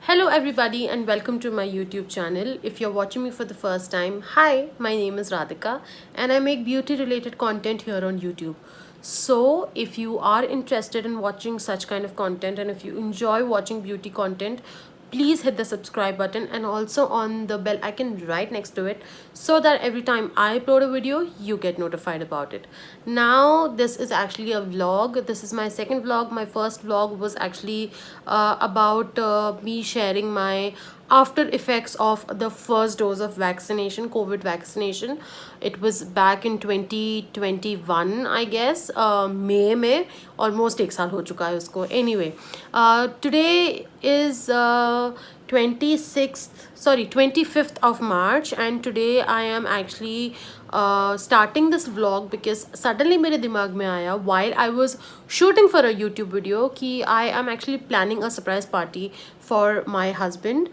Hello, everybody, and welcome to my YouTube channel. If you're watching me for the first time, hi, my name is Radhika, and I make beauty related content here on YouTube. So, if you are interested in watching such kind of content and if you enjoy watching beauty content, please hit the subscribe button and also on the bell icon right next to it so that every time I upload a video you get notified about it. Now this is actually a vlog. This is my second vlog. My first vlog was actually about me sharing my after effects of the first dose of vaccination, COVID vaccination. It was back in 2021, I guess, May में almost एक साल हो चुका है उसको. Anyway, today is 25th of March, and today I am actually starting this vlog because suddenly मेरे दिमाग में आया while I was shooting for a YouTube video कि I am actually planning a surprise party for my husband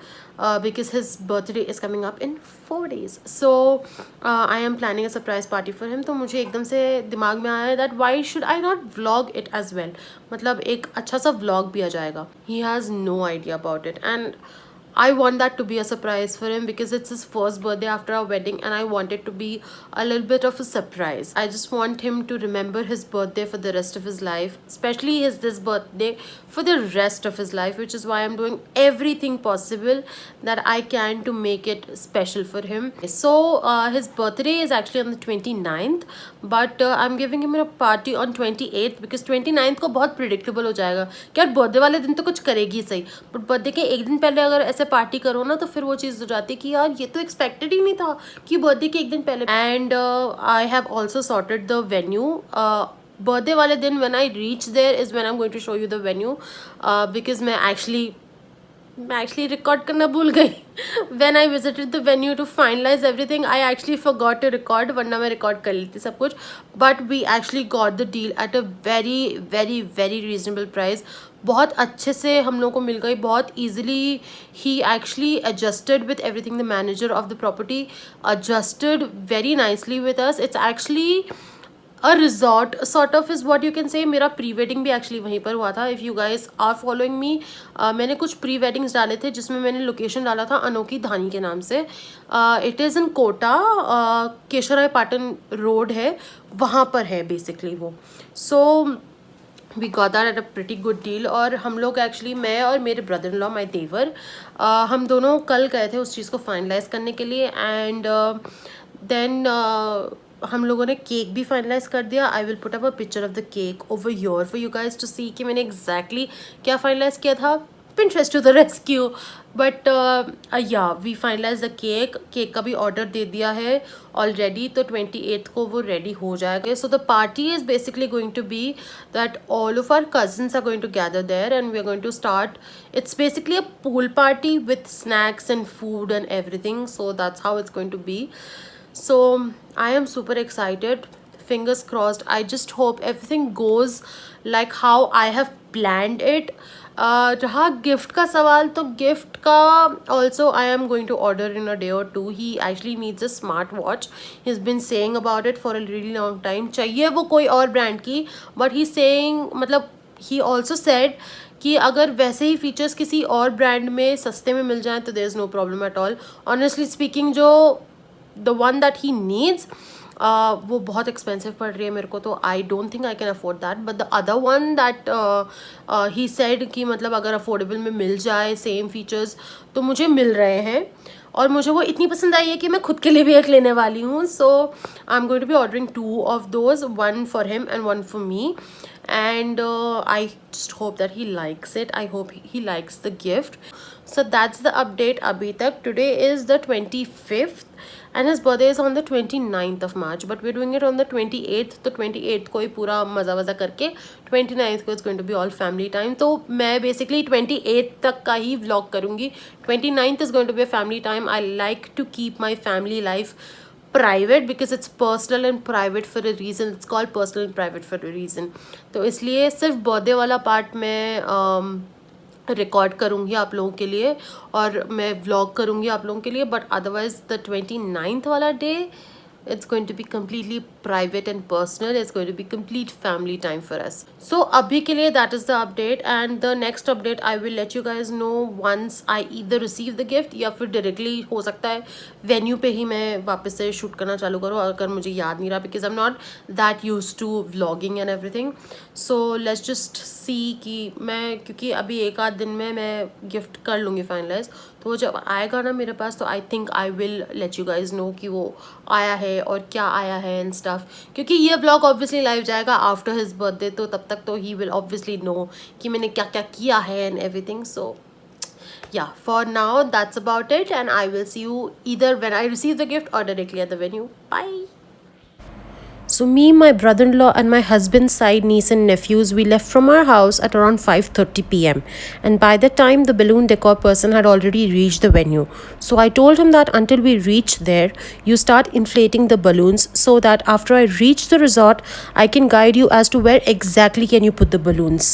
because his birthday is coming up in 4 days. So I am planning a surprise party for him. तो मुझे एकदम से दिमाग में आया that why should I not vlog it as well. मतलब एक अच्छा सा vlog भी आ जाएगा. He has no idea about it, and I want that to be a surprise for him because it's his first birthday after our wedding, and I want it to be a little bit of a surprise. I just want him to remember his birthday for the rest of his life, especially this birthday for the rest of his life, which is why I'm doing everything possible that I can to make it special for him. So his birthday is actually on the 29th, but I'm giving him a party on 28th because 29th को बहुत predictable हो जाएगा कि यार birthday वाले दिन तो कुछ करेगी ही सही, but birthday के एक दिन पहले अगर ऐसे पार्टी करो ना तो फिर वो चीज़ हो जाती है कि यार ये तो एक्सपेक्टेड ही नहीं था कि बर्थडे के एक दिन पहले. And I have also sorted the venue. Birthday वाले दिन when I reach there is when I am going to show you the venue because मैं एक्चुअली रिकॉर्ड करना भूल गई. When I visited the venue to finalise everything I actually forgot to record, वरना मैं record कर लेती सब कुछ. But we actually got the deal at a very very very reasonable price. बहुत अच्छे से हम लोग को मिल गई, बहुत easily. He actually adjusted with everything. The manager of the property adjusted very nicely with us. It's actually a resort sort of is what you can say. मेरा pre wedding भी एक्चुअली वहीं पर हुआ था. If you guys are following me, मैंने कुछ pre weddings डाले थे जिसमें मैंने लोकेशन डाला था अनोखी धानी के नाम से. It is in Kota, Keshavrai Patan road है, वहाँ पर है बेसिकली वो. So we got that at a pretty good deal. और हम लोग एक्चुअली, मैं और मेरे ब्रदर इन लॉ, माई देवर, हम दोनों कल गए थे उस चीज़ को फाइनलाइज करने के लिए. एंड देन हम लोगों ने केक भी फाइनलाइज कर दिया. I will put up a picture of the cake over your for you guys to see कि मैंने एग्जैक्टली क्या फाइनलाइज किया था. Pinterest to the rescue. But yeah we finalise the cake. Cake का भी ऑर्डर दे दिया है ऑलरेडी, तो 28th को वो रेडी हो जाएगा. So the party is basically going to be that all of our cousins are going to gather there and we are going to start. It's basically a pool party with snacks and food and everything. So that's how it's going to be. So I am super excited. Fingers crossed. I just hope everything goes like how I have planned it. रहा gift का सवाल, तो gift का also I am going to order in a day or two. He actually needs a smart watch. He is been saying about it for a really long time. चाहिए वो कोई और brand की, but he saying, मतलब he also said कि अगर वैसे ही features किसी और ब्रांड में सस्ते में मिल जाएँ तो there is no problem at all. Honestly speaking, जो the one that he needs वो बहुत एक्सपेंसिव पड़ रही है मेरे को, तो I don't think I can afford that. But the other one that he said कि मतलब अगर अफोर्डेबल में मिल जाए सेम फीचर्स तो मुझे मिल रहे हैं, और मुझे वो इतनी पसंद आई है कि मैं खुद के लिए भी एक लेने वाली हूँ. So I am going to be ordering 2 of those, one for him and one for me. And I just hope that he likes it. I hope he likes the gift. So that's the update abhi tak. Today is the 25th and his birthday is on the 29th of March, but we're doing it on the 28th. तो 28th को ही पूरा मज़ा वज़ा करके 29th को it's going to be all family time. तो मैं basically 28th तक का ही vlog करूँगी. 29th is going to be a family time. I like to keep my family life private because it's personal and private for a reason. It's called personal and private for a reason. तो इसलिए सिर्फ birthday वाला part मैं record करूँगी आप लोगों के लिए और मैं व्लॉग करूँगी आप लोगों के लिए. बट अदरवाइज द 29th वाला day It's going to be completely private and personal. It's going to be complete family time for us. So abhi ke liye that is the update, and the next update I will let you guys know once I either receive the gift या फिर directly हो सकता है venue पे ही मैं वापस से shoot करना चालू करूँ अगर मुझे याद नहीं रहा, because I'm not that used to vlogging and everything. So let's just see कि मैं, क्योंकि अभी एक आध दिन में मैं गिफ्ट कर लूँगी फाइनलाइज, तो वो जब आएगा ना मेरे पास तो I think I will let you guys know कि वो आया है और क्या आया है एंड स्टफ, क्योंकि ये व्लॉग ऑब्वियसली लाइव जाएगा आफ्टर हिज बर्थडे, तो तब तक तो ही विल ऑब्वियसली नो कि मैंने क्या क्या किया है and everything. So yeah, for now that's about it, and I will see you either when I receive the gift or directly at the venue. Bye. So me, my brother-in-law and my husband's side niece and nephews, we left from our house at around 5:30 p.m. And by the time the balloon decor person had already reached the venue. So I told him that until we reach there, you start inflating the balloons so that after I reach the resort, I can guide you as to where exactly can you put the balloons.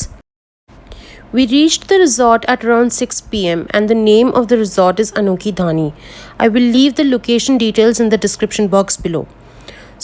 We reached the resort at around 6 pm and the name of the resort is Anokhi Dhani. I will leave the location details in the description box below.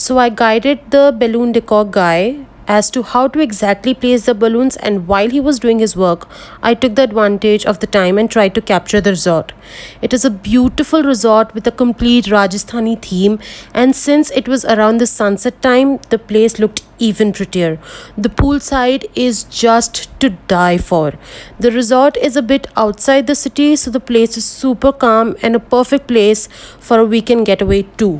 So I guided the balloon decor guy as to how to exactly place the balloons, and while he was doing his work, I took the advantage of the time and tried to capture the resort. It is a beautiful resort with a complete Rajasthani theme, and since it was around the sunset time, the place looked even prettier. The poolside is just to die for. The resort is a bit outside the city, so the place is super calm and a perfect place for a weekend getaway too.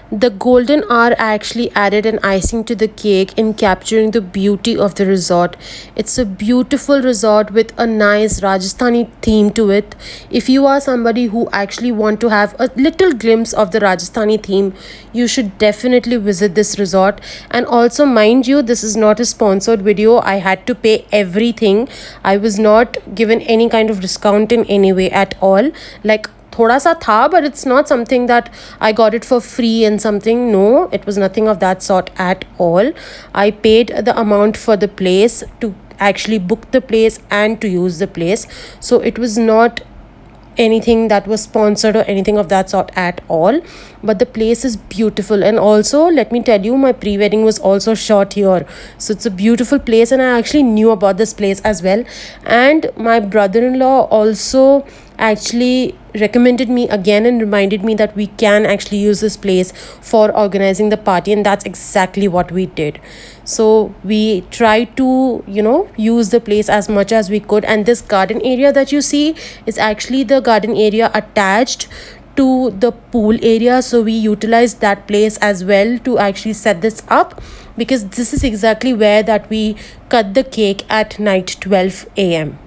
The golden hour actually added an icing to the cake in capturing the beauty of the resort. It's a beautiful resort with a nice Rajasthani theme to it. If you are somebody who actually want to have a little glimpse of the Rajasthani theme, you should definitely visit this resort. And also, mind you, this is not a sponsored video. I had to pay everything. I was not given any kind of discount in any way at all. Like, थोड़ा सा था, but it's not something that I got it for free and something. No, it was nothing of that sort at all. I paid the amount for the place to actually book the place and to use the place. So it was not anything that was sponsored or anything of that sort at all, but the place is beautiful. And also, let me tell you, my pre-wedding was also shot here, so it's a beautiful place, and I actually knew about this place as well. And my brother-in-law also actually recommended me again and reminded me that we can actually use this place for organizing the party, and that's exactly what we did. So we tried to use the place as much as we could, and this garden area that you see is actually the garden area attached to the pool area, so we utilized that place as well to actually set this up, because this is exactly where that we cut the cake at night 12 a.m.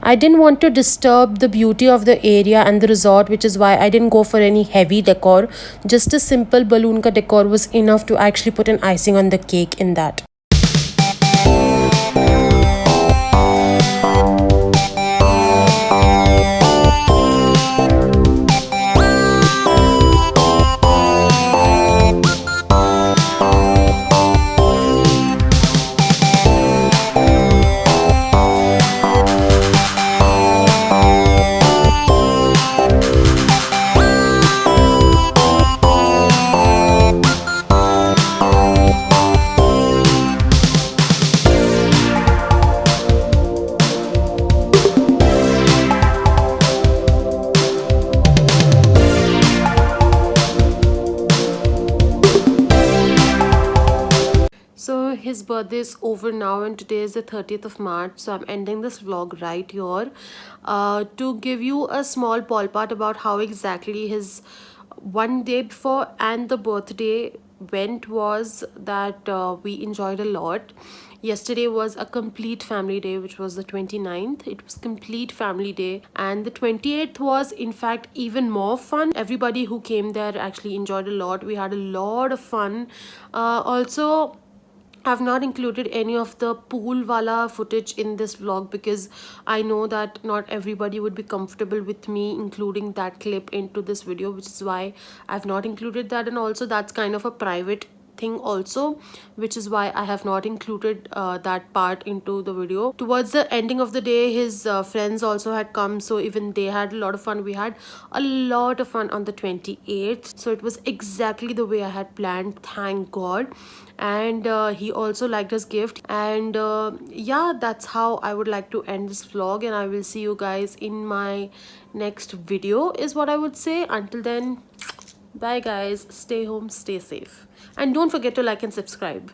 I didn't want to disturb the beauty of the area and the resort, which is why I didn't go for any heavy decor. Just a simple balloon ka decor was enough to actually put an icing on the cake in that. So his birthday is over now, and today is the 30th of March, so I'm ending this vlog right here to give you a small ballpark about how exactly his one day before and the birthday went. Was that we enjoyed a lot. Yesterday was a complete family day, which was the 29th. It was complete family day, and the 28th was in fact even more fun. Everybody who came there actually enjoyed a lot. We had a lot of fun. Also, I've not included any of the pool wala footage in this vlog because I know that not everybody would be comfortable with me including that clip into this video, which is why I've not included that. And also, that's kind of a private thing also, which is why I have not included that part into the video. Towards the ending of the day, his friends also had come, so even they had a lot of fun. We had a lot of fun on the 28th, so it was exactly the way I had planned, thank God. And he also liked his gift. And yeah, that's how I would like to end this vlog, and I will see you guys in my next video is what I would say. Until then, bye guys, stay home, stay safe, and don't forget to like and subscribe.